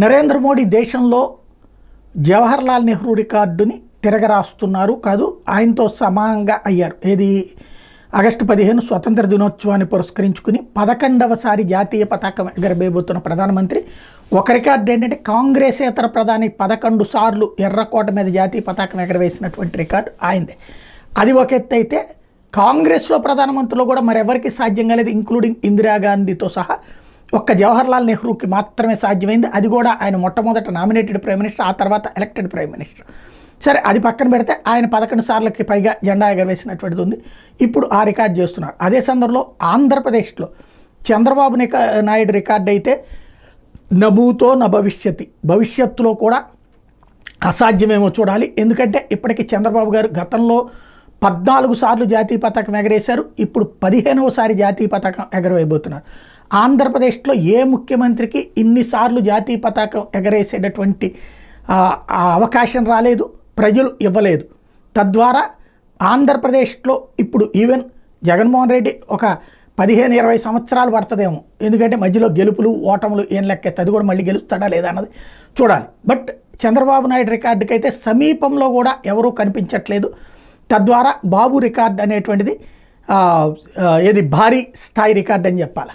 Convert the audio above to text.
నరేంద్ర మోడీ దేశంలో జవహర్లాల్ నెహ్రూ రికార్డుని తిరగరాస్తున్నారు కాదు, ఆయనతో సమానంగా అయ్యారు. ఏది ఆగస్టు 15 స్వతంత్ర దినోత్సవాన్ని పురస్కరించుకుని 11వసారి జాతీయ పతాకం ఎగరబోతున్న ప్రధానమంత్రి. ఒక రికార్డు ఏంటంటే కాంగ్రెసేతర ప్రధాని 11 సార్లు ఎర్రకోట మీద జాతీయ పతాకం ఎగరవేసినటువంటి రికార్డు ఆయనదే. అది ఒక ఎత్తు అయితే కాంగ్రెస్లో ప్రధానమంత్రిలో కూడా మరెవరికి సాధ్యం కాలేదు, ఇంక్లూడింగ్ ఇందిరాగాంధీతో సహా ఒక్క జవహర్లాల్ నెహ్రూకి మాత్రమే సాధ్యమైంది. అది కూడా ఆయన మొట్టమొదట నామినేటెడ్ ప్రైమ్ మినిస్టర్, ఆ తర్వాత ఎలక్టెడ్ ప్రైమ్ మినిస్టర్. సరే, అది పక్కన పెడితే ఆయన 11 సార్లకి పైగా జెండా ఎగరవేసినటువంటిది ఉంది. ఇప్పుడు ఆ రికార్డు చేస్తున్నారు. అదే సందర్భంలో ఆంధ్రప్రదేశ్లో చంద్రబాబు నాయుడు రికార్డు అయితే నభూతో న భవిష్యతి, భవిష్యత్తులో కూడా అసాధ్యమేమో చూడాలి. ఎందుకంటే ఇప్పటికీ చంద్రబాబు గారు గతంలో 14 సార్లు జాతీయ పతాకం ఎగరేశారు, ఇప్పుడు 15వసారి జాతీయ పతాకం ఎగరవేయబోతున్నారు. ఆంధ్రప్రదేశ్లో ఏ ముఖ్యమంత్రికి ఇన్నిసార్లు జాతీయ పతాకం ఎగరేసేటటువంటి అవకాశం రాలేదు, ప్రజలు ఇవ్వలేదు. తద్వారా ఆంధ్రప్రదేశ్లో ఇప్పుడు ఈవెన్ జగన్మోహన్ రెడ్డి ఒక 15-20 సంవత్సరాలు పడుతుందేమో, ఎందుకంటే మధ్యలో గెలుపులు ఓటములు ఏం లెక్కెత్తే, అది కూడా మళ్ళీ గెలుస్తాడా లేదా అన్నది చూడాలి. బట్ చంద్రబాబు నాయుడు రికార్డుకి అయితే సమీపంలో కూడా ఎవరూ కనిపించట్లేదు. తద్వారా బాబు రికార్డు అనేటువంటిది ఏది భారీ స్థాయి రికార్డు అని చెప్పాలి.